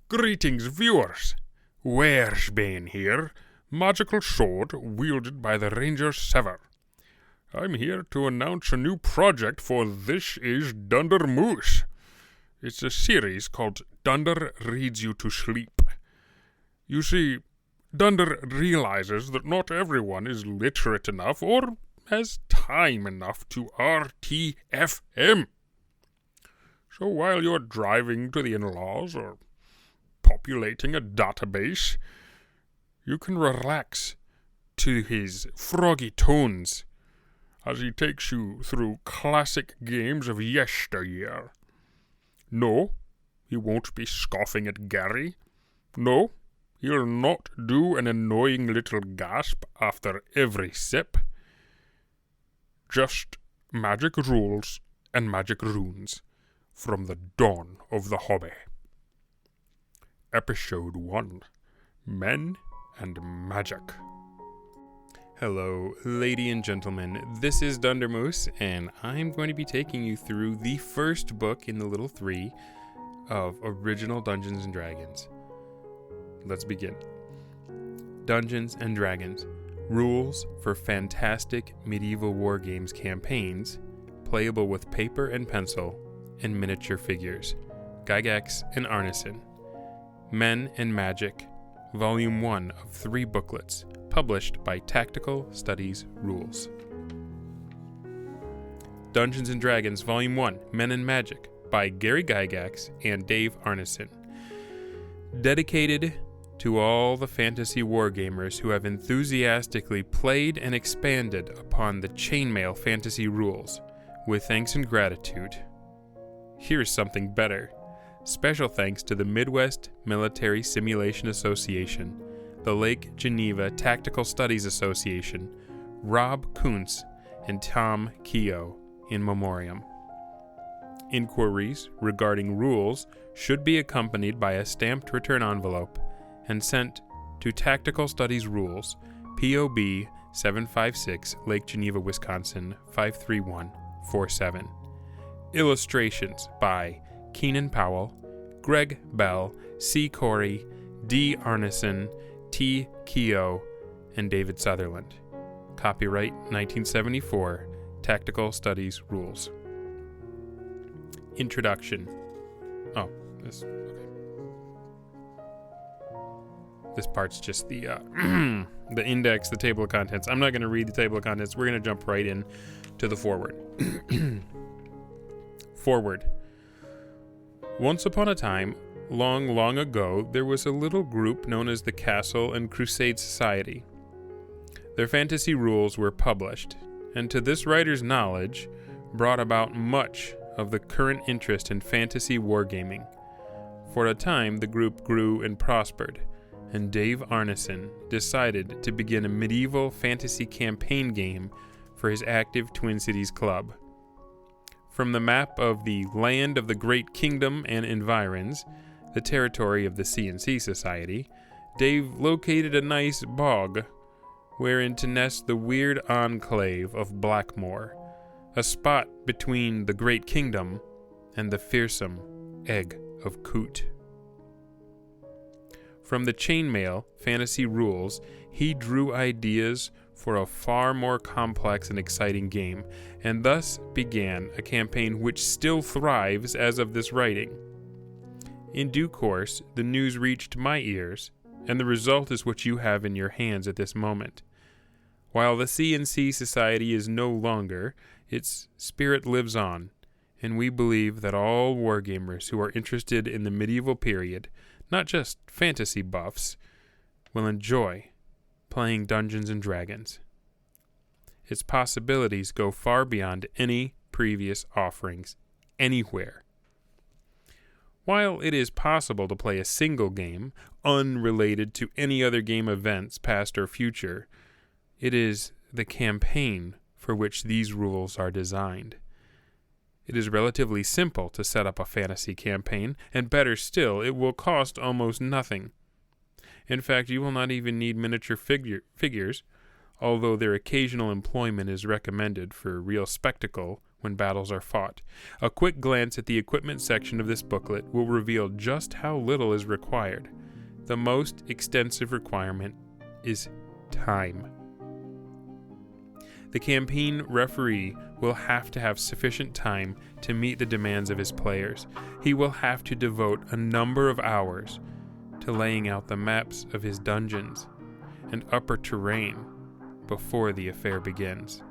Greetings, viewers. Wersbane here, magical sword wielded by the Ranger Sever. I'm here to announce a new project for This is Dunder Moose. It's a series called Dunder Reads You to Sleep. You see, Dunder realizes that not everyone is literate enough or has time enough to RTFM. So while you're driving to the in-laws or populating a database, you can relax to his froggy tones as he takes you through classic games of yesteryear. No, he won't be scoffing at Gary. No, he'll not do an annoying little gasp after every sip. Just magic rules and magic runes from the dawn of the hobby. Episode 1, Men and Magic. Hello, ladies and gentlemen, this is Dunder Moose, and I'm going to be taking you through the first book in the Little Three of original Dungeons & Dragons. Let's begin. Dungeons & Dragons. Rules for fantastic medieval war games campaigns, playable with paper and pencil, and miniature figures. Gygax and Arneson. Men and Magic, Volume 1 of 3 booklets, published by Tactical Studies Rules. Dungeons & Dragons, Volume 1, Men and Magic, by Gary Gygax and Dave Arneson. Dedicated to all the fantasy wargamers who have enthusiastically played and expanded upon the chainmail fantasy rules. With thanks and gratitude. Here's something better. Special thanks to the Midwest Military Simulation Association, the Lake Geneva Tactical Studies Association, Rob Kuntz, and Tom Keogh in memoriam. Inquiries regarding rules should be accompanied by a stamped return envelope and sent to Tactical Studies Rules, P.O.B. 756, Lake Geneva, Wisconsin 53147. Illustrations by Keenan Powell, Greg Bell, C. Corey, D. Arneson, T. Keogh, and David Sutherland. Copyright 1974, Tactical Studies Rules. Introduction. This part's just the the index, the table of contents. I'm not going to read the table of contents. We're going to jump right in to the foreword. Forward. Once upon a time, long, long ago, there was a little group known as the Castle and Crusade Society. Their fantasy rules were published, and to this writer's knowledge, brought about much of the current interest in fantasy wargaming. For a time, the group grew and prospered, and Dave Arneson decided to begin a medieval fantasy campaign game for his active Twin Cities club. From the map of the Land of the Great Kingdom and environs, the territory of the C&C Society, Dave located a nice bog wherein to nest the weird enclave of Blackmoor, a spot between the Great Kingdom and the fearsome Egg of Coot. From the chainmail fantasy rules, he drew ideas for a far more complex and exciting game, and thus began a campaign which still thrives as of this writing. In due course, the news reached my ears, and the result is what you have in your hands at this moment. While the C&C Society is no longer, its spirit lives on, and we believe that all wargamers who are interested in the medieval period, not just fantasy buffs, will enjoy playing Dungeons & Dragons. Its possibilities go far beyond any previous offerings anywhere. While it is possible to play a single game, unrelated to any other game events past or future, it is the campaign for which these rules are designed. It is relatively simple to set up a fantasy campaign, and better still, it will cost almost nothing. In fact, you will not even need miniature figures, although their occasional employment is recommended for real spectacle when battles are fought. A quick glance at the equipment section of this booklet will reveal just how little is required. The most extensive requirement is time. The campaign referee will have to have sufficient time to meet the demands of his players. He will have to devote a number of hours to laying out the maps of his dungeons and upper terrain before the affair begins.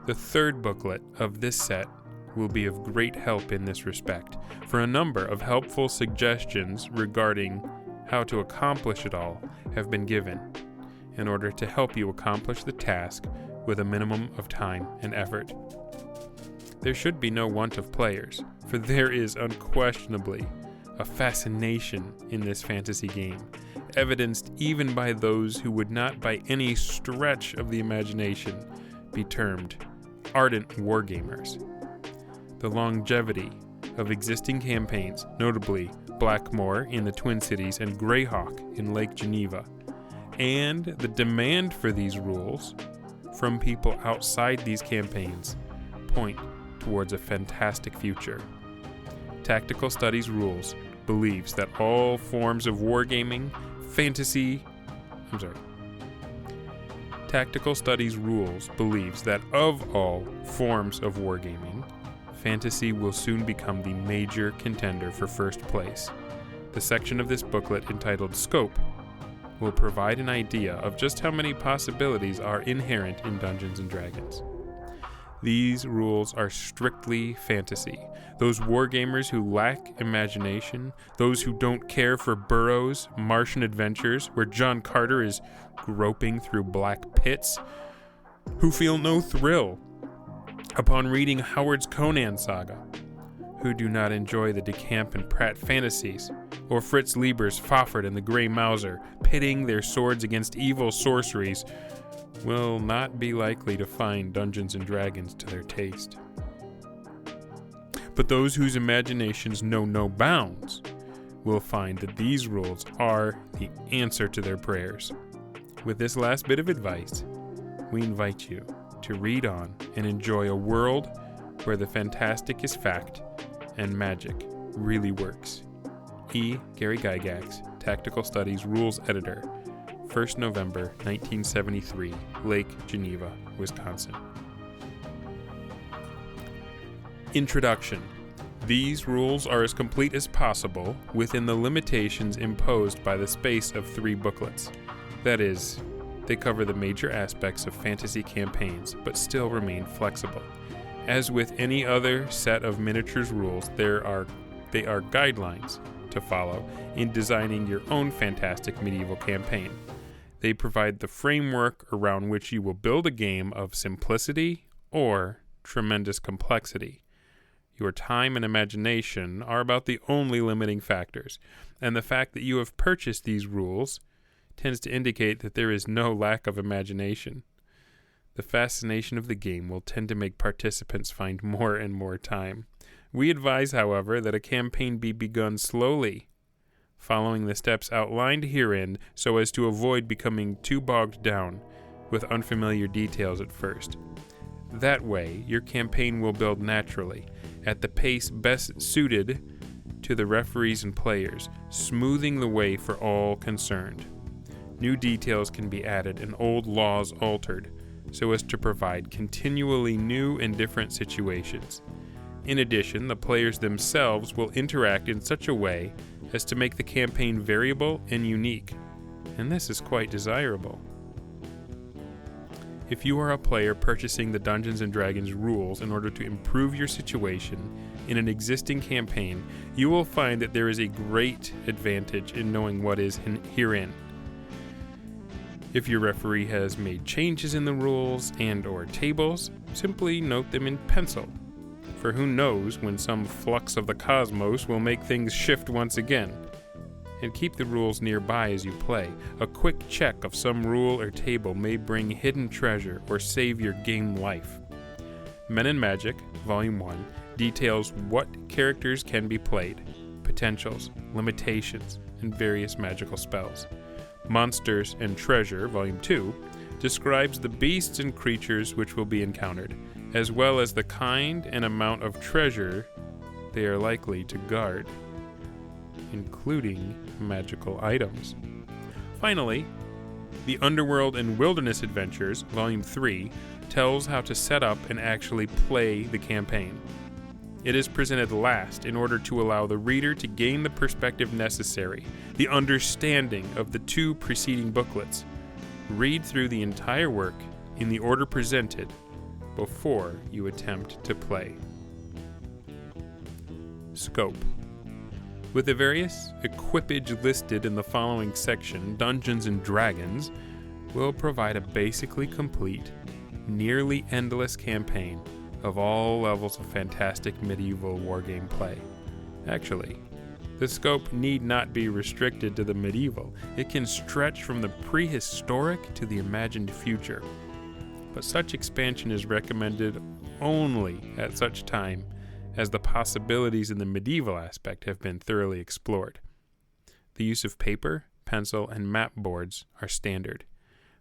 The third booklet of this set will be of great help in this respect, for a number of helpful suggestions regarding how to accomplish it all have been given in order to help you accomplish the task with a minimum of time and effort. There should be no want of players, for there is unquestionably a fascination in this fantasy game, evidenced even by those who would not by any stretch of the imagination be termed ardent wargamers. The longevity of existing campaigns, notably Blackmoor in the Twin Cities and Greyhawk in Lake Geneva, and the demand for these rules from people outside these campaigns point towards a fantastic future. Tactical Studies Rules believes that all forms of wargaming, Tactical Studies Rules believes that of all forms of wargaming, fantasy will soon become the major contender for first place. The section of this booklet entitled Scope will provide an idea of just how many possibilities are inherent in Dungeons & Dragons. These rules are strictly fantasy. Those wargamers who lack imagination, those who don't care for Burroughs' Martian adventures where John Carter is groping through black pits, who feel no thrill upon reading Howard's Conan saga, who do not enjoy the DeCamp and Pratt fantasies, or Fritz Lieber's Fafhrd and the Grey Mouser pitting their swords against evil sorceries, will not be likely to find Dungeons & Dragons to their taste. But those whose imaginations know no bounds will find that these rules are the answer to their prayers. With this last bit of advice, we invite you to read on and enjoy a world where the fantastic is fact and magic really works. E. Gary Gygax, Tactical Studies Rules Editor, 1st November 1973, Lake Geneva, Wisconsin. Introduction. These rules are as complete as possible within the limitations imposed by the space of 3 booklets. That is, they cover the major aspects of fantasy campaigns, but still remain flexible. As with any other set of miniatures rules, they are guidelines to follow in designing your own fantastic medieval campaign. They provide the framework around which you will build a game of simplicity or tremendous complexity. Your time and imagination are about the only limiting factors, and the fact that you have purchased these rules tends to indicate that there is no lack of imagination. The fascination of the game will tend to make participants find more and more time. We advise, however, that a campaign be begun slowly, following the steps outlined herein so as to avoid becoming too bogged down with unfamiliar details at first. That way, your campaign will build naturally, at the pace best suited to the referees and players, smoothing the way for all concerned. New details can be added and old laws altered, so as to provide continually new and different situations. In addition, the players themselves will interact in such a way as to make the campaign variable and unique, and this is quite desirable. If you are a player purchasing the Dungeons & Dragons rules in order to improve your situation in an existing campaign, you will find that there is a great advantage in knowing what is herein. If your referee has made changes in the rules and/or tables, simply note them in pencil, for who knows when some flux of the cosmos will make things shift once again. And keep the rules nearby as you play. A quick check of some rule or table may bring hidden treasure or save your game life. Men and Magic, Volume 1, details what characters can be played, potentials, limitations, and various magical spells. Monsters and Treasure, Volume 2, describes the beasts and creatures which will be encountered, as well as the kind and amount of treasure they are likely to guard, including magical items. Finally, the Underworld and Wilderness Adventures, Volume 3, tells how to set up and actually play the campaign. It is presented last in order to allow the reader to gain the perspective necessary, the understanding of the two preceding booklets. Read through the entire work in the order presented before you attempt to play. Scope. With the various equipage listed in the following section, Dungeons & Dragons will provide a basically complete, nearly endless campaign of all levels of fantastic medieval wargame play. Actually, the scope need not be restricted to the medieval. It can stretch from the prehistoric to the imagined future. But such expansion is recommended only at such time as the possibilities in the medieval aspect have been thoroughly explored. The use of paper, pencil, and map boards are standard.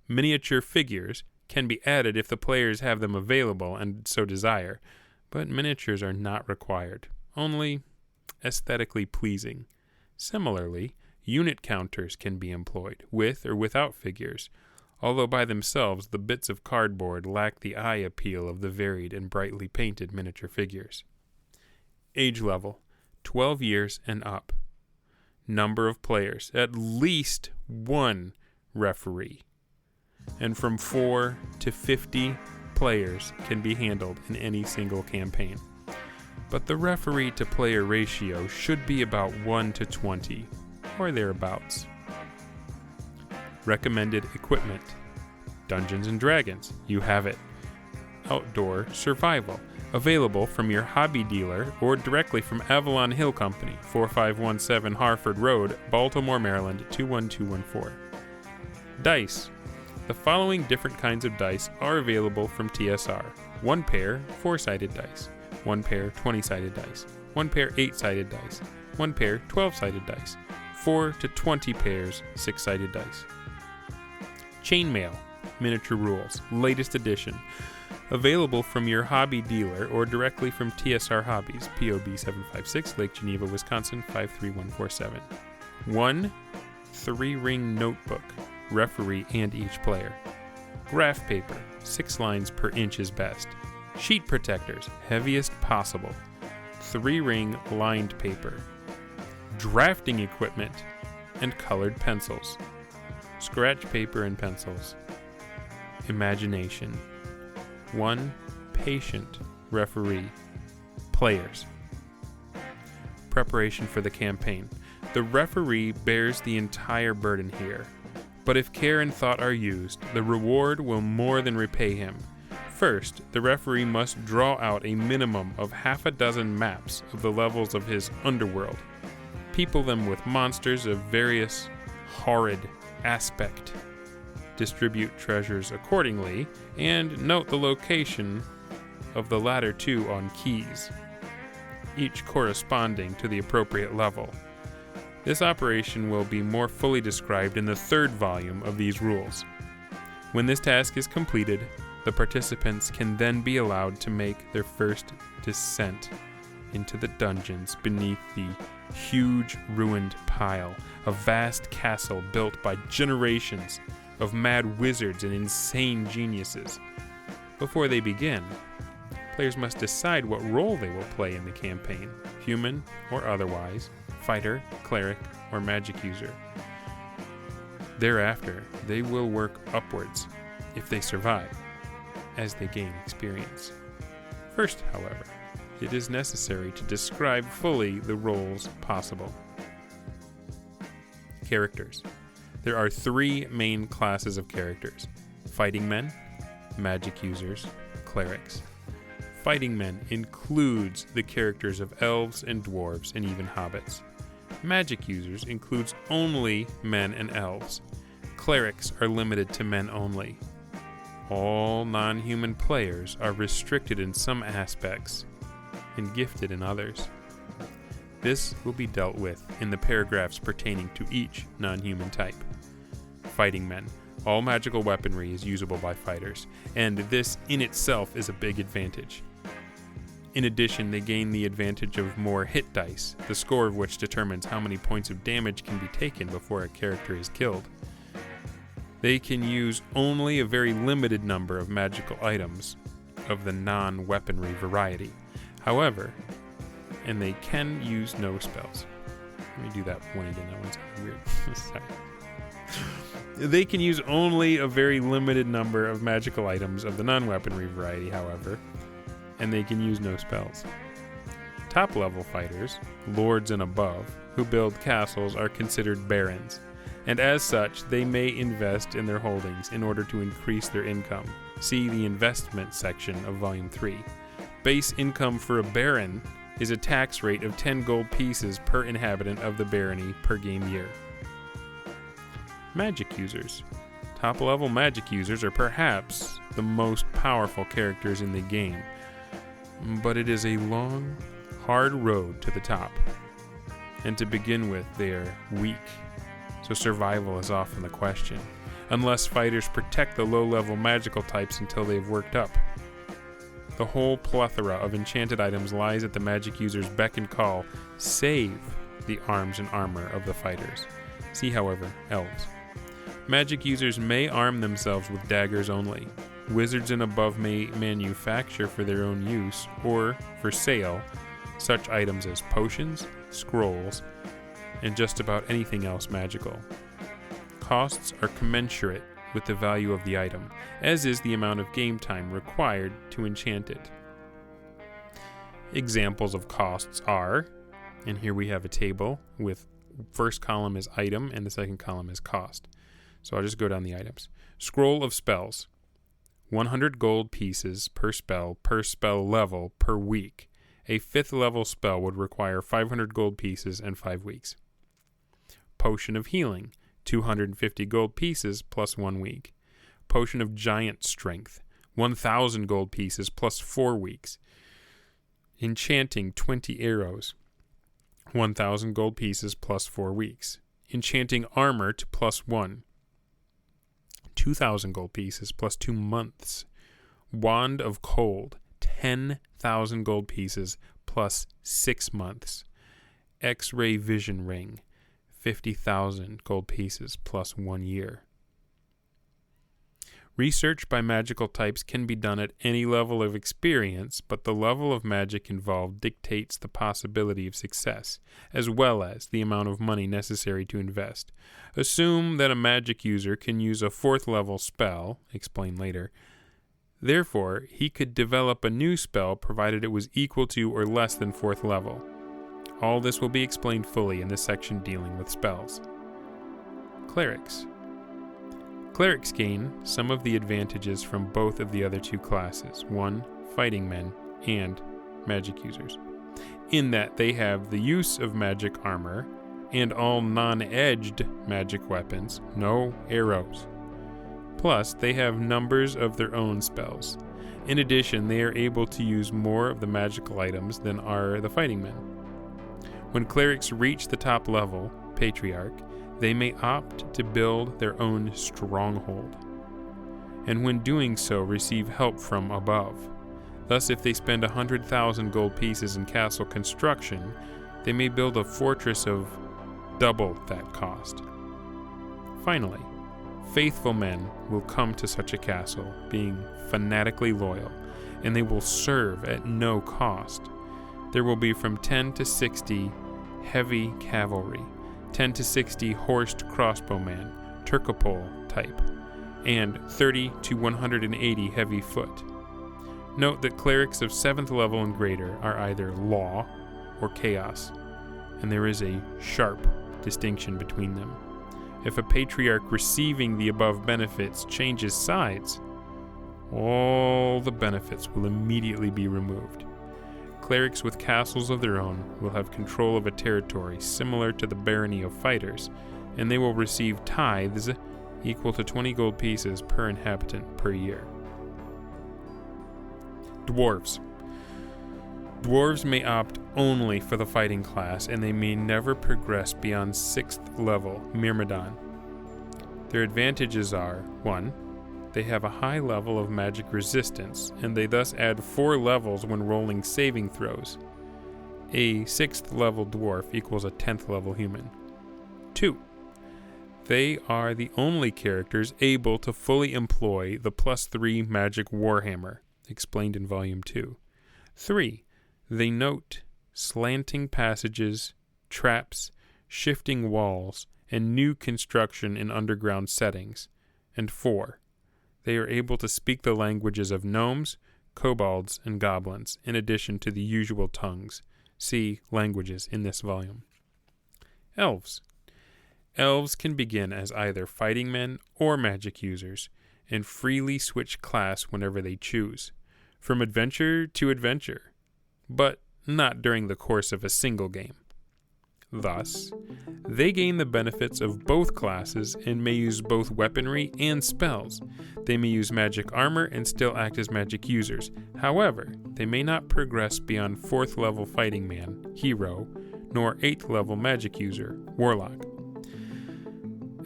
Miniature figures can be added if the players have them available and so desire, but miniatures are not required, only aesthetically pleasing. Similarly, unit counters can be employed, with or without figures, although by themselves the bits of cardboard lack the eye appeal of the varied and brightly painted miniature figures. Age level, 12 years and up. Number of players, at least one referee. And from 4 to 50 players can be handled in any single campaign. But the referee to player ratio should be about 1 to 20, or thereabouts. Recommended equipment. Dungeons & Dragons, you have it. Outdoor survival. Available from your hobby dealer or directly from Avalon Hill Company, 4517 Harford Road, Baltimore, Maryland, 21214. Dice. The following different kinds of dice are available from TSR. 1 pair 4-sided dice, 1 pair 20-sided dice, 1 pair 8-sided dice, 1 pair 12-sided dice, 4 to 20 pairs 6-sided dice. Chainmail. Miniature rules. Latest edition. Available from your hobby dealer or directly from TSR Hobbies, POB 756, Lake Geneva, Wisconsin 53147. 1 3-ring notebook, referee and each player. Graph paper, 6 lines per inch is best. Sheet protectors, heaviest possible. 3-ring lined paper. Drafting equipment and colored pencils. Scratch paper and pencils. Imagination. 1 patient referee. Players. Preparation for the campaign. The referee bears the entire burden here, but if care and thought are used, the reward will more than repay him. First, the referee must draw out a minimum of half a dozen maps of the levels of his underworld, people them with monsters of various horrid aspect, distribute treasures accordingly, and note the location of the latter two on keys, each corresponding to the appropriate level. This operation will be more fully described in the 3rd volume of these rules. When this task is completed, the participants can then be allowed to make their first descent into the dungeons beneath the huge ruined pile, a vast castle built by generations of mad wizards and insane geniuses. Before they begin, players must decide what role they will play in the campaign, human or otherwise, fighter, cleric, or magic user. Thereafter, they will work upwards, if they survive, as they gain experience. First, however, it is necessary to describe fully the roles possible. Characters. There are 3 main classes of characters: fighting men, magic users, clerics. Fighting men includes the characters of elves and dwarves and even hobbits. Magic users includes only men and elves. Clerics are limited to men only. All non-human players are restricted in some aspects and gifted in others. This will be dealt with in the paragraphs pertaining to each non-human type. Fighting men. All magical weaponry is usable by fighters, and this in itself is a big advantage. In addition, they gain the advantage of more hit dice, the score of which determines how many points of damage can be taken before a character is killed. They can use only a very limited number of magical items of the non-weaponry variety. However, and they can use no spells. Let me do that one again, that one's weird. Sorry. They can use only a very limited number of magical items of the non-weaponry variety, however, and they can use no spells. Top-level fighters, lords and above, who build castles are considered barons, and as such, they may invest in their holdings in order to increase their income. See the investment section of Volume 3. Base income for a baron is a tax rate of 10 gold pieces per inhabitant of the barony per game year. Magic users. Top-level magic users are perhaps the most powerful characters in the game, but it is a long, hard road to the top. And to begin with, they are weak, so survival is often the question, unless fighters protect the low-level magical types until they've worked up. The whole plethora of enchanted items lies at the magic user's beck and call, save the arms and armor of the fighters. See, however, elves. Magic users may arm themselves with daggers only. Wizards and above may manufacture for their own use, or for sale, such items as potions, scrolls, and just about anything else magical. Costs are commensurate with the value of the item, as is the amount of game time required to enchant it. Examples of costs are, and here we have a table with first column is item and the second column is cost. So I'll just go down the items. Scroll of spells. 100 gold pieces per spell level per week. A 5th level spell would require 500 gold pieces and 5 weeks. Potion of healing. 250 gold pieces plus 1 week. Potion of giant strength. 1,000 gold pieces plus 4 weeks. Enchanting 20 arrows. 1,000 gold pieces plus 4 weeks. Enchanting armor to plus 1. 2,000 gold pieces plus 2 months. Wand of cold. 10,000 gold pieces plus 6 months. X-ray vision ring. 50,000 gold pieces plus 1 year. Research by magical types can be done at any level of experience, but the level of magic involved dictates the possibility of success, as well as the amount of money necessary to invest. Assume that a magic user can use a 4th level spell, explain later. Therefore, he could develop a new spell provided it was equal to or less than 4th level. All this will be explained fully in the section dealing with spells. Clerics. Clerics gain some of the advantages from both of the other two classes, one, fighting men, and magic users, in that they have the use of magic armor and all non-edged magic weapons, no arrows. Plus, they have numbers of their own spells. In addition, they are able to use more of the magical items than are the fighting men. When clerics reach the top level, Patriarch, they may opt to build their own stronghold, and when doing so, receive help from above. Thus, if they spend 100,000 gold pieces in castle construction, they may build a fortress of double that cost. Finally, faithful men will come to such a castle, being fanatically loyal, and they will serve at no cost. There will be from 10 to 60 heavy cavalry, 10 to 60 horsed crossbowmen, Turcopole type, and 30 to 180 heavy foot. Note that clerics of 7th level and greater are either law or chaos, and there is a sharp distinction between them. If a patriarch receiving the above benefits changes sides, all the benefits will immediately be removed. Clerics with castles of their own will have control of a territory similar to the barony of fighters, and they will receive tithes equal to 20 gold pieces per inhabitant per year. Dwarves. Dwarves may opt only for the fighting class, and they may never progress beyond 6th level Myrmidon. Their advantages are 1. They have a high level of magic resistance, and they thus add 4 levels when rolling saving throws. A 6th level dwarf equals a 10th level human. 2. They are the only characters able to fully employ the +3 magic warhammer, explained in Volume 2. 3. They note slanting passages, traps, shifting walls, and new construction in underground settings. And 4. They are able to speak the languages of gnomes, kobolds, and goblins, in addition to the usual tongues. See languages in this volume. Elves. Elves can begin as either fighting men or magic users, and freely switch class whenever they choose, from adventure to adventure, but not during the course of a single game. Thus, they gain the benefits of both classes and may use both weaponry and spells. They may use magic armor and still act as magic users. However, they may not progress beyond 4th level fighting man, hero, nor 8th level magic user, warlock.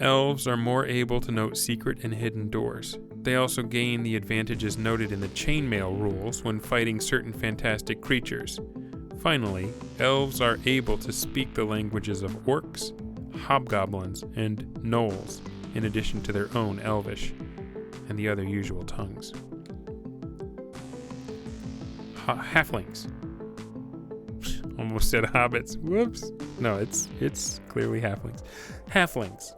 Elves are more able to note secret and hidden doors. They also gain the advantages noted in the chainmail rules when fighting certain fantastic creatures. Finally, elves are able to speak the languages of orcs, hobgoblins, and gnolls, in addition to their own elvish and the other usual tongues. Halflings. Almost said hobbits. Whoops. No, it's clearly halflings. Halflings.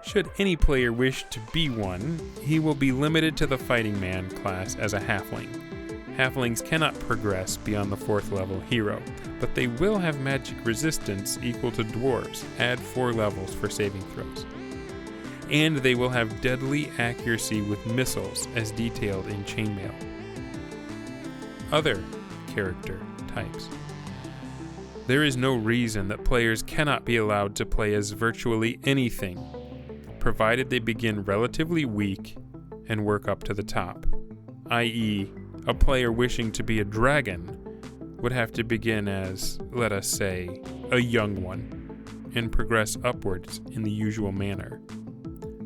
Should any player wish to be one, he will be limited to the fighting man class as a halfling. Halflings cannot progress beyond the 4th level hero, but they will have magic resistance equal to dwarves, add 4 levels for saving throws. And they will have deadly accuracy with missiles as detailed in chainmail. Other character types. There is no reason that players cannot be allowed to play as virtually anything, provided they begin relatively weak and work up to the top, i.e., a player wishing to be a dragon would have to begin as, let us say, a young one, and progress upwards in the usual manner,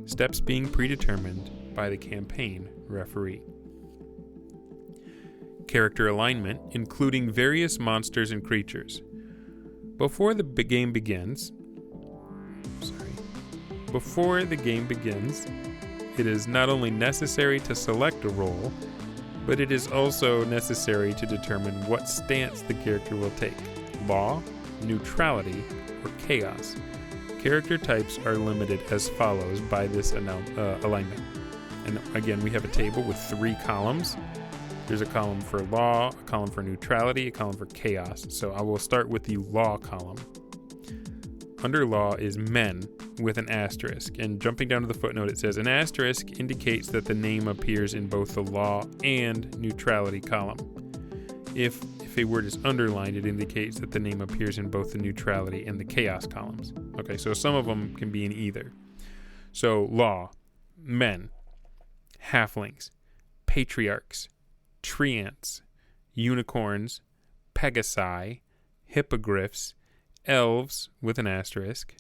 steps being predetermined by the campaign referee. Character alignment, including various monsters and creatures. Before the game begins, it is not only necessary to select a role, but it is also necessary to determine what stance the character will take: law, neutrality, or chaos. Character types are limited as follows by this alignment. And again, we have a table with 3 columns. There's a column for law, a column for neutrality, a column for chaos. So I will start with the law column. Under law is men with an asterisk, and jumping down to the footnote, it says an asterisk indicates that the name appears in both the law and neutrality column. If a word is underlined, it indicates that the name appears in both the neutrality and the chaos columns. Okay, so some of them can be in either. So law, men, halflings, patriarchs, treants, unicorns, pegasi, hippogriffs, elves with an asterisk,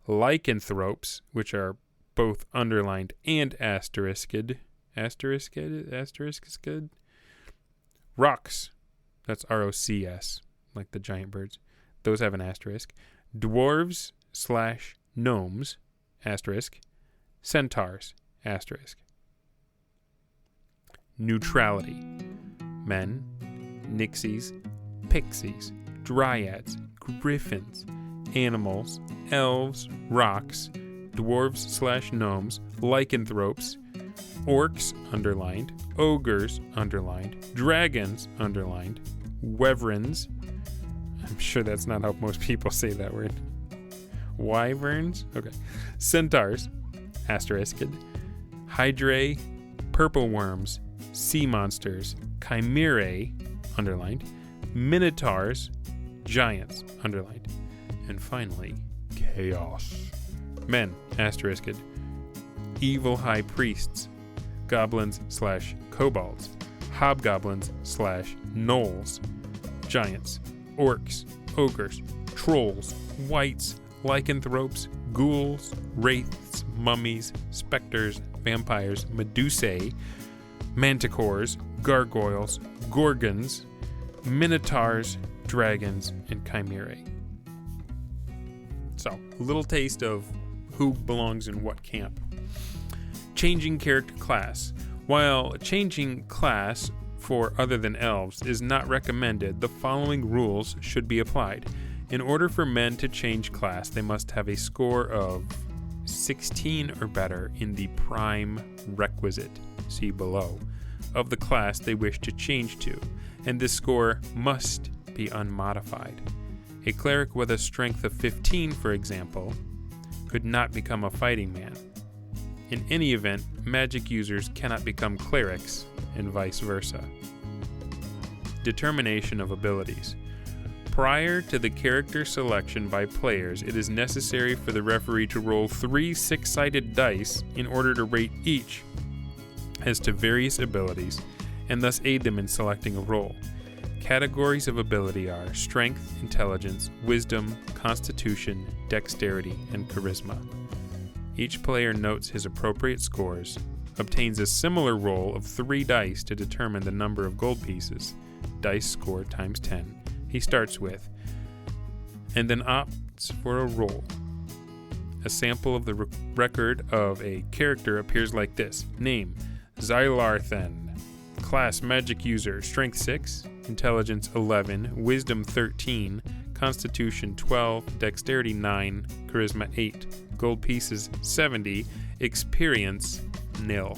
lycanthropes, which are both underlined and asterisked. Asterisk is good. Rocks, that's ROCS, like the giant birds. Those have an asterisk. Dwarves / gnomes, asterisk. Centaurs, asterisk. Neutrality. Men, nixies, pixies, dryads, griffins, animals, elves, rocks, dwarves / gnomes, lycanthropes, orcs, underlined, ogres, underlined, dragons, underlined, wyverns, I'm sure that's not how most people say that word, wyverns, okay, centaurs, asterisked, hydrae, purple worms, sea monsters, chimerae, underlined, minotaurs, giants, underlined, and finally, chaos. Men, asterisked, evil high priests, goblins / kobolds, hobgoblins / gnolls, giants, orcs, ogres, trolls, wights, lycanthropes, ghouls, wraiths, mummies, specters, vampires, medusae, manticores, gargoyles, gorgons, minotaurs, dragons, and chimerae. So, a little taste of who belongs in what camp. Changing character class. While changing class for other than elves is not recommended, the following rules should be applied. In order for men to change class, they must have a score of 16 or better in the prime requisite, see below, of the class they wish to change to, and this score must be unmodified. A cleric with a strength of 15, for example, could not become a fighting man. In any event, magic users cannot become clerics, and vice versa. Determination of abilities. Prior to the character selection by players, it is necessary for the referee to roll 3 six-sided dice in order to rate each as to various abilities, and thus aid them in selecting a role. Categories of ability are strength, intelligence, wisdom, constitution, dexterity, and charisma. Each player notes his appropriate scores, obtains a similar roll of 3 dice to determine the number of gold pieces, dice score times 10, he starts with, and then opts for a roll. A sample of the record of a character appears like this. Name, Xylarthen. Class, magic user, strength 6, intelligence 11, wisdom 13, constitution 12, dexterity 9, charisma 8, gold pieces 70, experience 0.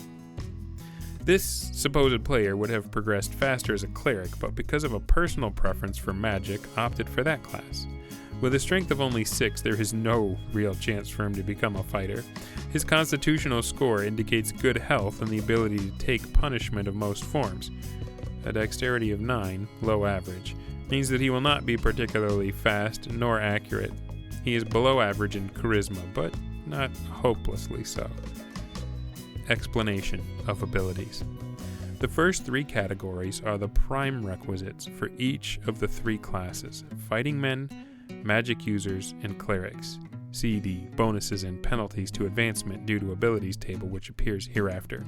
This supposed player would have progressed faster as a cleric, but because of a personal preference for magic, opted for that class. With a strength of only 6, there is no real chance for him to become a fighter. His constitutional score indicates good health and the ability to take punishment of most forms. A dexterity of 9, low average, means that he will not be particularly fast nor accurate. He is below average in charisma, but not hopelessly so. Explanation of abilities. The first 3 categories are the prime requisites for each of the 3 classes: fighting men, magic users, and clerics. See the bonuses and penalties to advancement due to abilities table, which appears hereafter.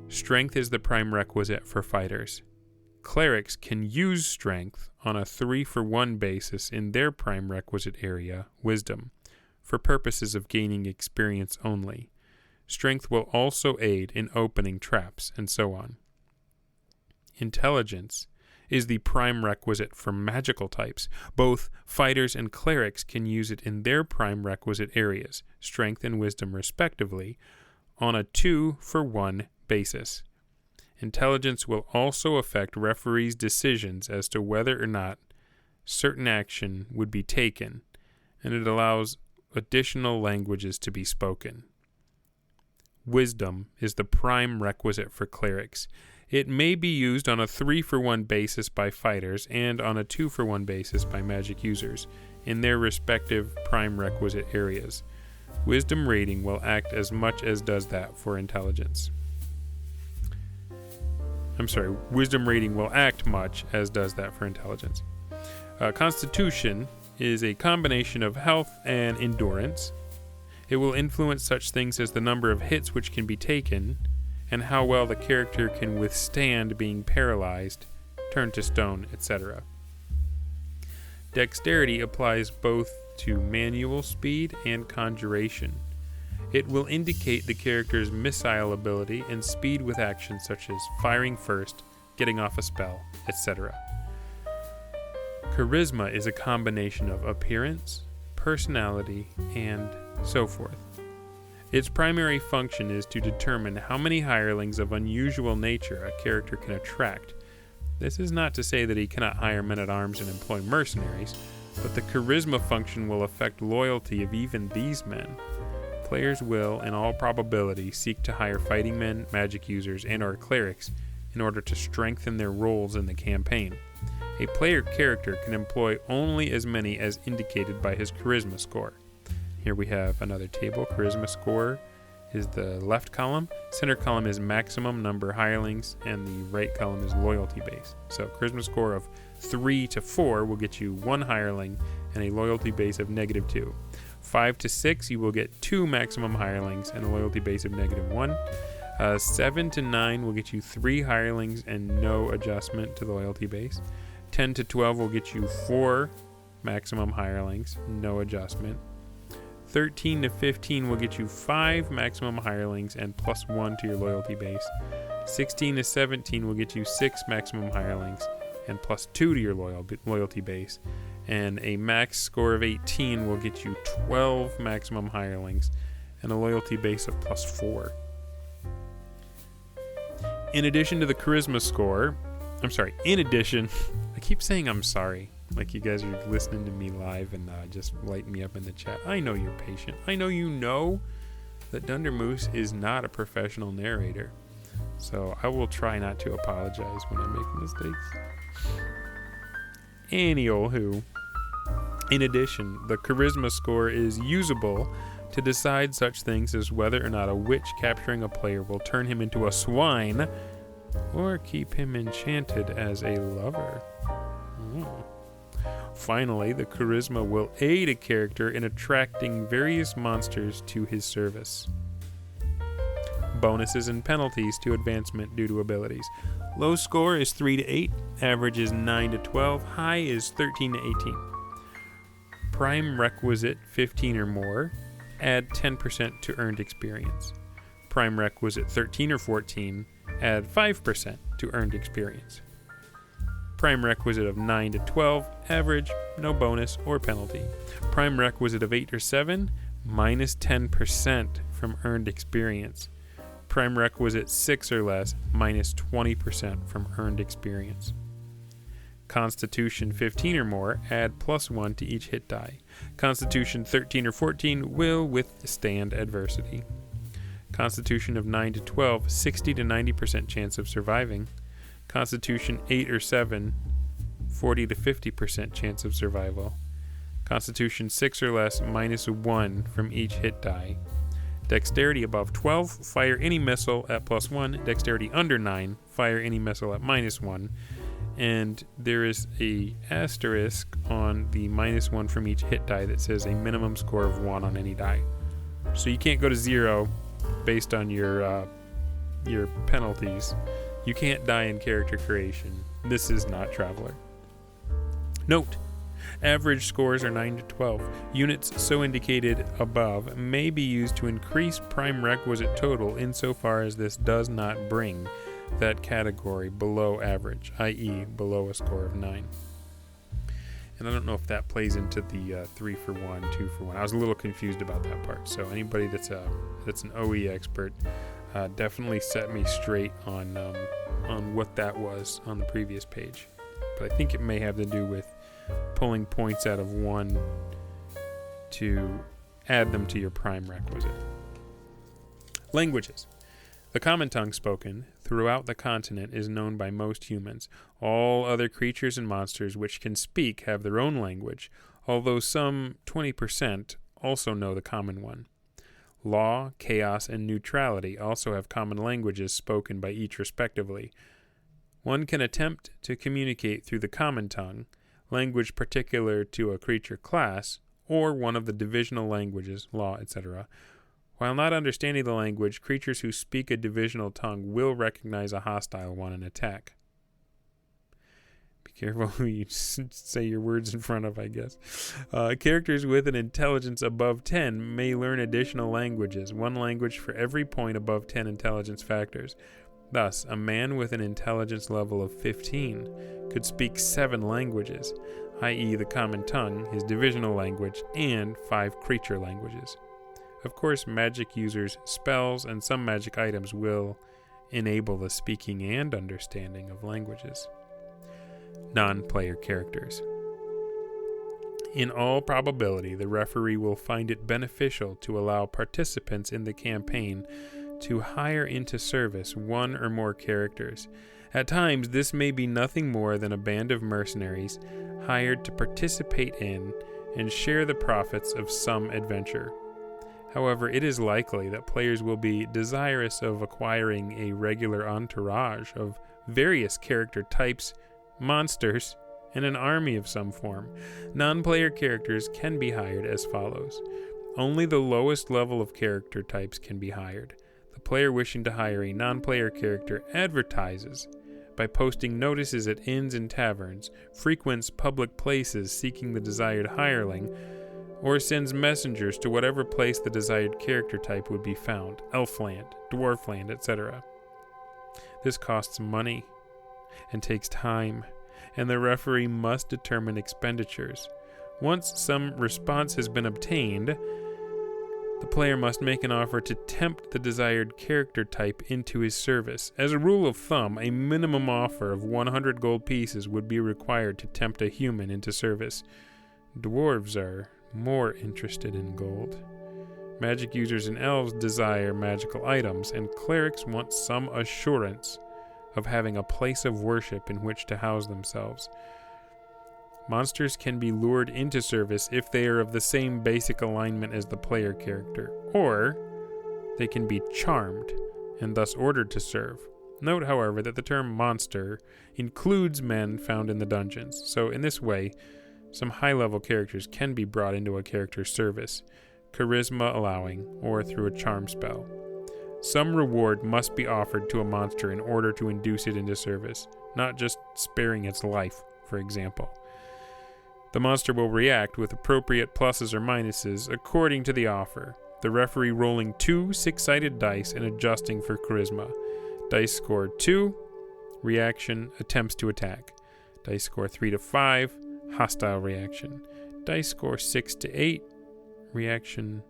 Strength is the prime requisite for fighters. Clerics can use strength on a 3-for-1 basis in their prime requisite area, wisdom, for purposes of gaining experience only. Strength will also aid in opening traps, and so on. Intelligence is the prime requisite for magical types. Both fighters and clerics can use it in their prime requisite areas, strength and wisdom respectively, on a 2-for-1 basis. Intelligence will also affect referees' decisions as to whether or not certain action would be taken, and it allows additional languages to be spoken. Wisdom is the prime requisite for clerics. It may be used on a 3-for-1 basis by fighters and on a 2-for-1 basis by magic users in their respective prime requisite areas. Wisdom rating will act as much as does that for intelligence. Wisdom rating will act much as does that for intelligence. Constitution is a combination of health and endurance. It will influence such things as the number of hits which can be taken, and how well the character can withstand being paralyzed, turned to stone, etc. Dexterity applies both to manual speed and conjuration. It will indicate the character's missile ability and speed with actions such as firing first, getting off a spell, etc. Charisma is a combination of appearance, personality, and so forth. Its primary function is to determine how many hirelings of unusual nature a character can attract. This is not to say that he cannot hire men-at-arms and employ mercenaries, but the charisma function will affect loyalty of even these men. Players will, in all probability, seek to hire fighting men, magic users, and/or clerics in order to strengthen their roles in the campaign. A player character can employ only as many as indicated by his charisma score. Here we have another table. Charisma score is the left column. Center column is maximum number hirelings, and the right column is loyalty base. So charisma score of 3 to 4 will get you 1 hireling, and a loyalty base of -2. 5 to 6, you will get 2 maximum hirelings and a loyalty base of -1. 7 to 9 will get you 3 hirelings and no adjustment to the loyalty base. 10 to 12 will get you 4 maximum hirelings, no adjustment. 13 to 15 will get you 5 maximum hirelings and +1 to your loyalty base. 16 to 17 will get you 6 maximum hirelings and +2 to your loyalty base. And a max score of 18 will get you 12 maximum hirelings and a loyalty base of +4. In addition to the charisma score, I keep saying I'm sorry, like you guys are listening to me live and just lighting me up in the chat. I know you're patient. I know you know that Dunder Moose is not a professional narrator. So I will try not to apologize when I make mistakes. Anywho, in addition, the charisma score is usable to decide such things as whether or not a witch capturing a player will turn him into a swine or keep him enchanted as a lover. Finally, the charisma will aid a character in attracting various monsters to his service. Bonuses and penalties to advancement due to abilities. Low score is 3 to 8, average is 9 to 12, high is 13 to 18. Prime requisite 15 or more, add 10% to earned experience. Prime requisite 13 or 14, add 5% to earned experience. Prime requisite of 9 to 12, average, no bonus or penalty. Prime requisite of 8 or 7, minus 10% from earned experience. Prime requisite 6 or less, minus 20% from earned experience. Constitution 15 or more, add +1 to each hit die. Constitution 13 or 14 will withstand adversity. Constitution of 9 to 12, 60 to 90% chance of surviving. Constitution 8 or 7, 40 to 50% chance of survival. Constitution 6 or less, -1 from each hit die. Dexterity above 12, fire any missile at +1. Dexterity under 9, fire any missile at -1. And there is a asterisk on the -1 from each hit die that says a minimum score of 1 on any die. So you can't go to 0 based on your penalties. You can't die in character creation. This is not Traveler. Note: average scores are 9 to 12. Units so indicated above may be used to increase prime requisite total insofar as this does not bring that category below average, i.e. below a score of 9. And I don't know if that plays into the 3 for 1, 2 for 1. I was a little confused about that part. So anybody that's an OE expert, definitely set me straight on what that was on the previous page. But I think it may have to do with pulling points out of 1 to add them to your prime requisite. Languages. The common tongue spoken throughout the continent is known by most humans. All other creatures and monsters which can speak have their own language, although some 20% also know the common one. Law, chaos, and neutrality also have common languages spoken by each respectively. One can attempt to communicate through the common tongue, language particular to a creature class, or one of the divisional languages, law, etc. While not understanding the language, creatures who speak a divisional tongue will recognize a hostile one and attack. Be careful who you say your words in front of, I guess. Characters with an intelligence above 10 may learn additional languages, one language for every point above 10 intelligence factors. Thus, a man with an intelligence level of 15 could speak 7 languages, i.e. the common tongue, his divisional language, and 5 creature languages. Of course, magic users, spells, and some magic items will enable the speaking and understanding of languages. Non-player characters. In all probability, the referee will find it beneficial to allow participants in the campaign to hire into service 1 or more characters. At times, this may be nothing more than a band of mercenaries hired to participate in and share the profits of some adventure. However, it is likely that players will be desirous of acquiring a regular entourage of various character types, monsters, and an army of some form. Non-player characters can be hired as follows. Only the lowest level of character types can be hired. The player wishing to hire a non-player character advertises by posting notices at inns and taverns, frequents public places seeking the desired hireling, or sends messengers to whatever place the desired character type would be found, elfland, dwarfland, etc. This costs money and takes time, and the referee must determine expenditures. Once some response has been obtained, the player must make an offer to tempt the desired character type into his service. As a rule of thumb, a minimum offer of 100 gold pieces would be required to tempt a human into service. Dwarves are more interested in gold. Magic users and elves desire magical items, and clerics want some assurance of having a place of worship in which to house themselves. Monsters can be lured into service if they are of the same basic alignment as the player character, or they can be charmed and thus ordered to serve. Note, however, that the term monster includes men found in the dungeons, so in this way, some high-level characters can be brought into a character's service, charisma allowing, or through a charm spell. Some reward must be offered to a monster in order to induce it into service, not just sparing its life, for example. The monster will react with appropriate pluses or minuses according to the offer, the referee rolling 2 six-sided dice and adjusting for charisma. Dice score 2, reaction, attempts to attack. Dice score 3 to 5, hostile reaction. Dice score 6 to 8, reaction,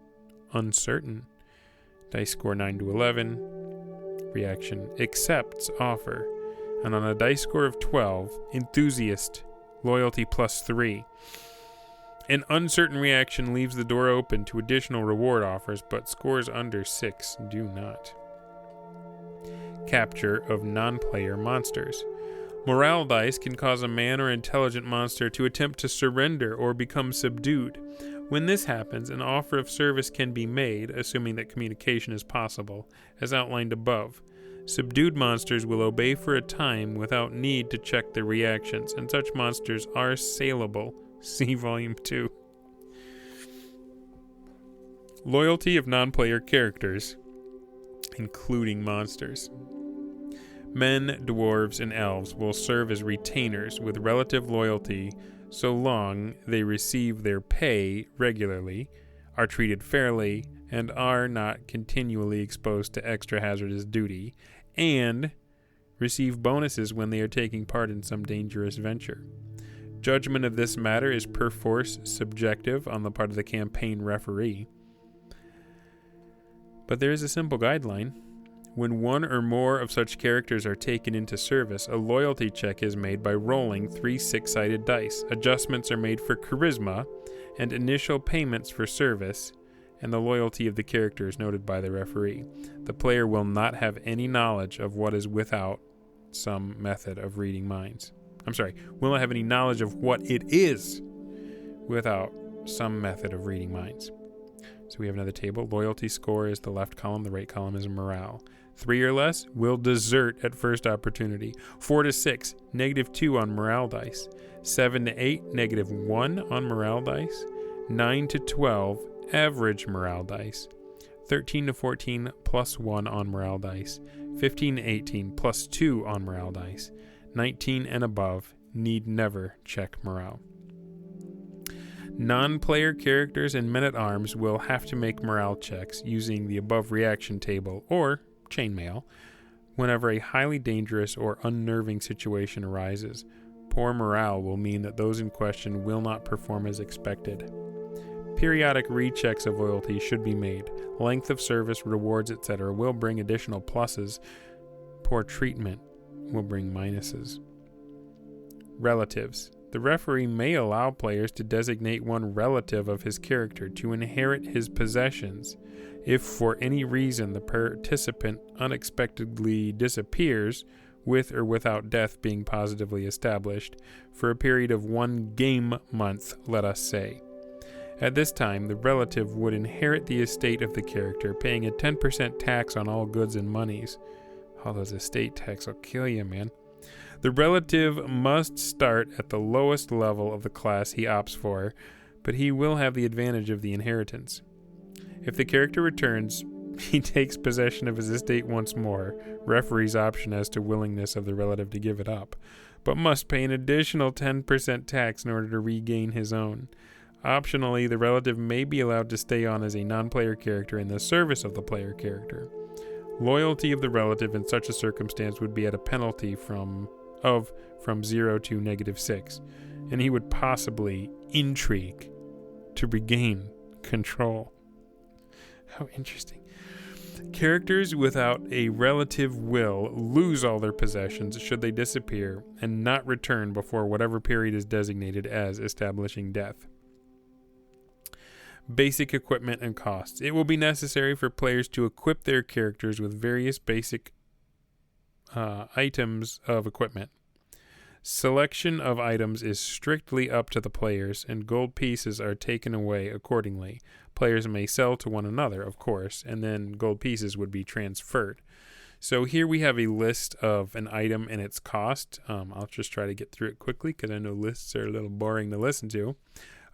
uncertain. Dice score 9 to 11, reaction, accepts offer. And on a dice score of 12, enthusiast, loyalty +3. An uncertain reaction leaves the door open to additional reward offers, but scores under 6 do not. Capture of non-player monsters. Morale dice can cause a man or intelligent monster to attempt to surrender or become subdued. When this happens, an offer of service can be made, assuming that communication is possible, as outlined above. Subdued monsters will obey for a time without need to check their reactions, and such monsters are saleable. See Volume 2. Loyalty of non-player characters, including monsters. Men, dwarves, and elves will serve as retainers with relative loyalty so long they receive their pay regularly, are treated fairly, and are not continually exposed to extra hazardous duty, and receive bonuses when they are taking part in some dangerous venture. Judgment of this matter is perforce subjective on the part of the campaign referee. But there is a simple guideline. When one or more of such characters are taken into service, a loyalty check is made by rolling 3 six-sided dice. Adjustments are made for charisma and initial payments for service, and the loyalty of the character is noted by the referee. The player will not have any knowledge of what is without some method of reading minds. Will not have any knowledge of what it is without some method of reading minds. So we have another table. Loyalty score is the left column, the right column is morale. 3 or less will desert at first opportunity. 4 to 6, -2 on morale dice. 7 to 8, -1 on morale dice. 9 to 12, average morale dice. 13 to 14, +1 on morale dice. 15 to 18, +2 on morale dice. 19 and above need never check morale. Non-player characters and men-at-arms will have to make morale checks using the above reaction table or chainmail whenever a highly dangerous or unnerving situation arises. Poor morale will mean that those in question will not perform as expected. Periodic rechecks of loyalty should be made. Length of service, rewards, etc. will bring additional pluses. Poor treatment will bring minuses. Relatives. The referee may allow players to designate one relative of his character to inherit his possessions if for any reason the participant unexpectedly disappears, with or without death being positively established, for a period of 1 game month, let us say. At this time, the relative would inherit the estate of the character, paying a 10% tax on all goods and monies. All those estate tax will kill you, man. The relative must start at the lowest level of the class he opts for, but he will have the advantage of the inheritance. If the character returns, he takes possession of his estate once more, referee's option as to willingness of the relative to give it up, but must pay an additional 10% tax in order to regain his own. Optionally, the relative may be allowed to stay on as a non-player character in the service of the player character. Loyalty of the relative in such a circumstance would be at a penalty from 0 to -6, and he would possibly intrigue to regain control. How interesting. Characters without a relative will lose all their possessions should they disappear and not return before whatever period is designated as establishing death. Basic equipment and costs. It will be necessary for players to equip their characters with various basic items of equipment. Selection of items is strictly up to the players, and gold pieces are taken away accordingly. Players may sell to one another, of course, and then gold pieces would be transferred. So here we have a list of an item and its cost. I'll just try to get through it quickly because I know lists are a little boring to listen to.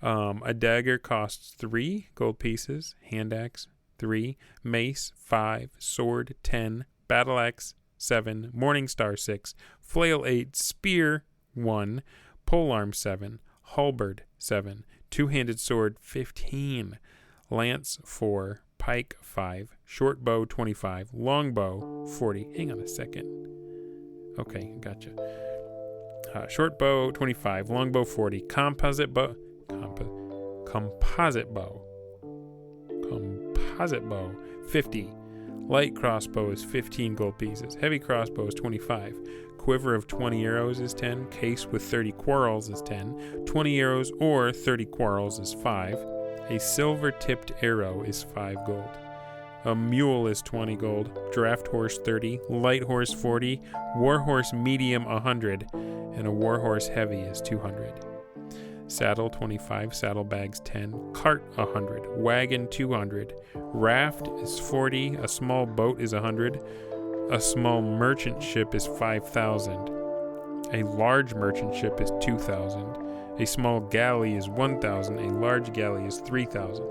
A dagger costs 3 gold pieces, hand axe 3, mace 5, sword 10, battle axe 7, morning star 6, flail 8, spear 1, polearm 7, halberd 7, two-handed sword 15, lance 4, pike 5, short bow 25, long bow 40. Hang on a second. Okay, gotcha. Short bow 25, long bow 40, composite bow 50. Light crossbow is 15 gold pieces. Heavy crossbow is 25. Quiver of 20 arrows is 10. Case with 30 quarrels is 10. 20 arrows or 30 quarrels is 5. A silver-tipped arrow is 5 gold. A mule is 20 gold. Draft horse 30. Light horse 40. War horse medium 100. And a war horse heavy is 200. Saddle 25, saddlebags 10, cart 100, wagon 200, raft is 40, a small boat is 100, a small merchant ship is 5,000, a large merchant ship is 2,000, a small galley is 1,000, a large galley is 3,000.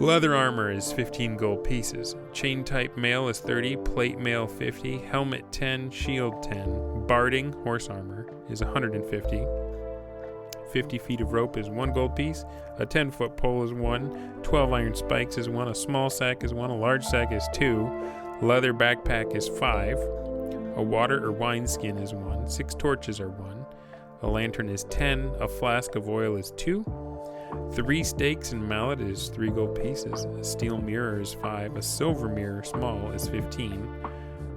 Leather armor is 15 gold pieces, chain type mail is 30, plate mail 50, helmet 10, shield 10, barding, horse armor, is 150. 50 feet of rope is 1 gold piece, a 10-foot pole is 1, 12 iron spikes is 1, a small sack is 1, a large sack is 2, leather backpack is 5, a water or wine skin is 1, 6 torches are 1, a lantern is 10, a flask of oil is 2, 3 stakes and mallet is 3 gold pieces, a steel mirror is 5, a silver mirror small is 15,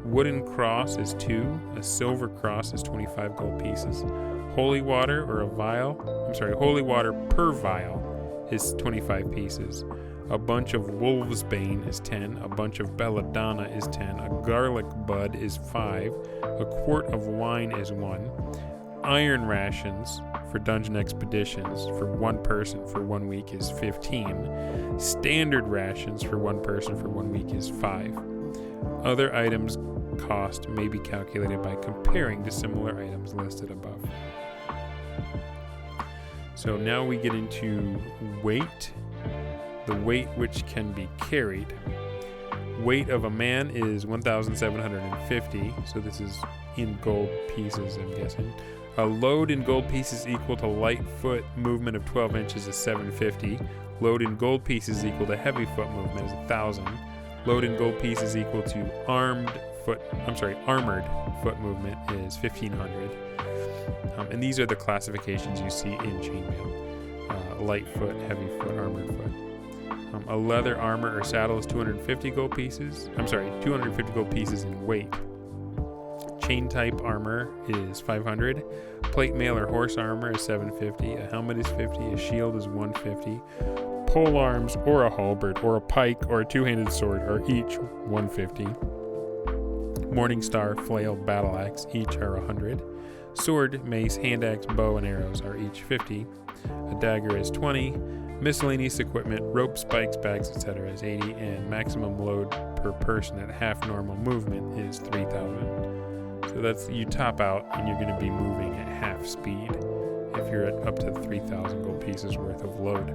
wooden cross is 2, a silver cross is 25 gold pieces, holy water per vial is 25 pieces. A bunch of wolf's bane is 10. A bunch of belladonna is 10. A garlic bud is 5. A quart of wine is 1. Iron rations for dungeon expeditions for 1 person for 1 week is 15. Standard rations for 1 person for 1 week is 5. Other items cost may be calculated by comparing to similar items listed above. So now we get into weight, the weight which can be carried. Weight of a man is 1,750, so this is in gold pieces, I'm guessing. A load in gold pieces equal to light foot movement of 12 inches is 750. Load in gold pieces equal to heavy foot movement is 1,000. Load in gold pieces equal to armored foot movement is 1,500. And these are the classifications you see in chainmail. Light foot, heavy foot, armored foot. A leather armor or saddle is 250 gold pieces. 250 gold pieces in weight. Chain type armor is 500. Plate mail or horse armor is 750. A helmet is 50. A shield is 150. Pole arms or a halberd or a pike or a two-handed sword are each 150. Morning star, flail, battle axe each are 100. Sword, mace, hand axe, bow, and arrows are each 50. A dagger is 20. Miscellaneous equipment, rope, spikes, bags, etc. is 80. And maximum load per person at half normal movement is 3,000. So So that's, you top out and you're going to be moving at half speed if you're at up to 3,000 gold pieces worth of load.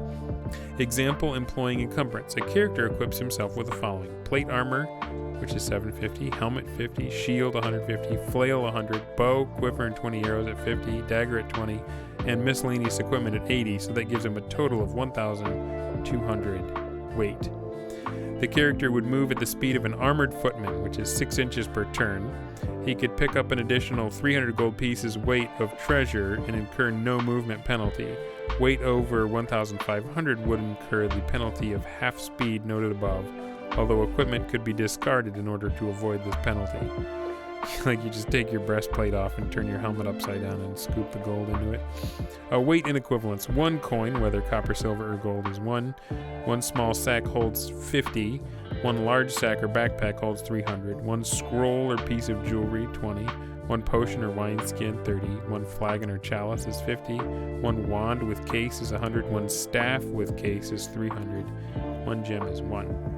Example, employing encumbrance. A character equips himself with the following: plate armor, which is 750, helmet 50, shield 150, flail 100, bow, quiver, and 20 arrows at 50, dagger at 20, and miscellaneous equipment at 80, so that gives him a total of 1,200 weight. The character would move at the speed of an armored footman, which is 6 inches per turn. He could pick up an additional 300 gold pieces weight of treasure and incur no movement penalty. Weight over 1,500 would incur the penalty of half speed noted above, although equipment could be discarded in order to avoid this penalty. Like, you just take your breastplate off and turn your helmet upside down and scoop the gold into it. Weight and equivalence. 1 coin, whether copper, silver, or gold, is 1. 1 small sack holds 50. 1 large sack or backpack holds 300. 1 scroll or piece of jewelry, 20. 1 potion or wineskin, 30. 1 flagon or chalice is 50. 1 wand with case is 100. 1 staff with case is 300. 1 gem is 1.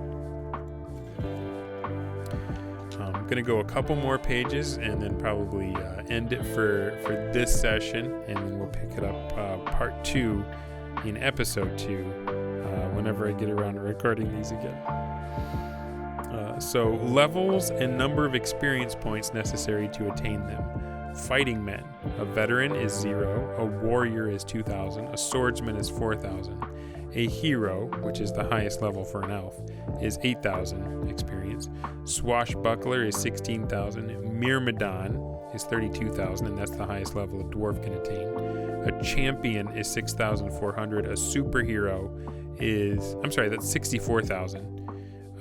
I'm going to go a couple more pages and then probably end it for this session, and then we'll pick it up part 2 in episode 2 whenever I get around to recording these again. So levels and number of experience points necessary to attain them. Fighting men. A veteran is 0, a warrior is 2,000, a swordsman is 4,000. A hero, which is the highest level for an elf, is 8,000 experience. Swashbuckler is 16,000. Myrmidon is 32,000, and that's the highest level a dwarf can attain. A champion is 6,400. A superhero is, that's 64,000.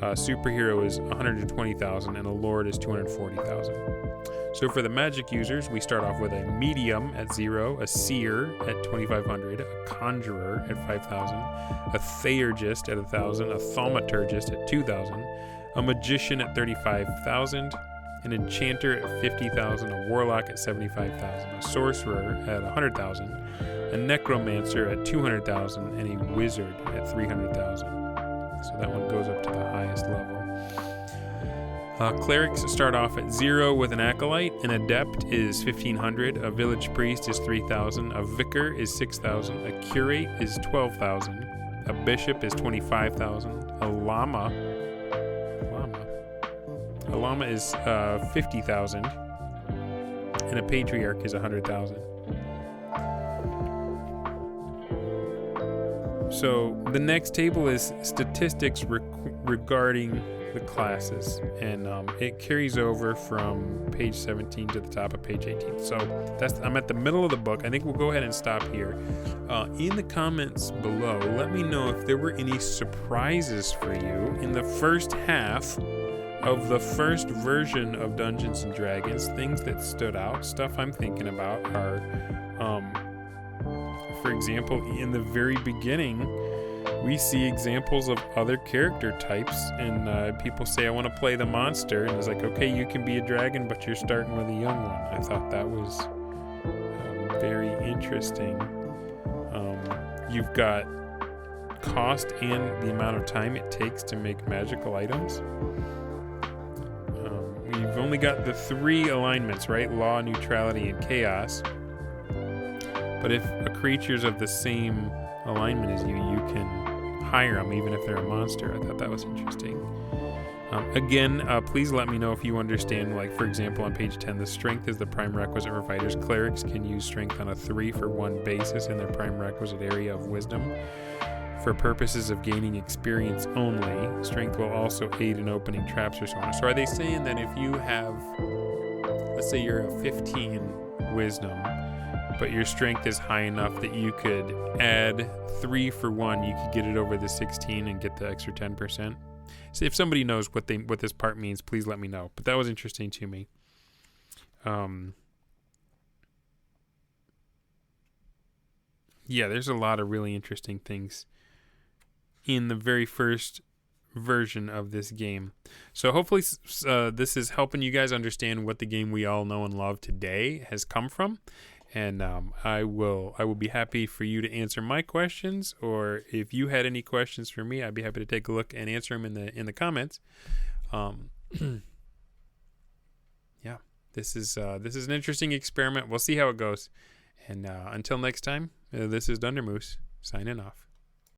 A superhero is 120,000, and a lord is 240,000. So for the magic users, we start off with a medium at 0, a seer at 2,500, a conjurer at 5,000, a theurgist at 1,000, a thaumaturgist at 2,000, a magician at 35,000, an enchanter at 50,000, a warlock at 75,000, a sorcerer at 100,000, a necromancer at 200,000, and a wizard at 300,000. So that one goes up to the highest level. Clerics start off at 0 with an acolyte. An adept is 1,500. A village priest is 3,000. A vicar is 6,000. A curate is 12,000. A bishop is 25,000. A lama is 50,000. And a patriarch is 100,000. So the next table is statistics regarding the classes, and it carries over from page 17 to the top of page 18. So I'm at the middle of the book. I think we'll go ahead and stop here. In the comments below, let me know if there were any surprises for you in the first half of the first version of Dungeons and Dragons. Things that stood out, stuff I'm thinking about are, for example, in the very beginning, we see examples of other character types, and people say, I want to play the monster, and it's like, okay, you can be a dragon, but you're starting with a young one. I thought that was very interesting. You've got cost and the amount of time it takes to make magical items. We've only got the 3 alignments, right? Law, neutrality, and chaos. But if a creature's of the same alignment as you, you can hire them even if they're a monster. I thought that was interesting. Again, please let me know if you understand, like, for example, on page 10, the strength is the prime requisite for fighters. Clerics can use strength on a 3 for 1 basis in their prime requisite area of wisdom. For purposes of gaining experience only, strength will also aid in opening traps or so on. So are they saying that if you have, let's say you're a 15 wisdom, but your strength is high enough that you could add 3 for 1, you could get it over the 16 and get the extra 10%? So if somebody knows what this part means, please let me know. But that was interesting to me. Yeah, there's a lot of really interesting things in the very first version of this game. So hopefully this is helping you guys understand what the game we all know and love today has come from. And I will be happy for you to answer my questions, or if you had any questions for me, I'd be happy to take a look and answer them in the comments. Yeah. This is an interesting experiment. We'll see how it goes. And until next time, this is Dunder Moose signing off.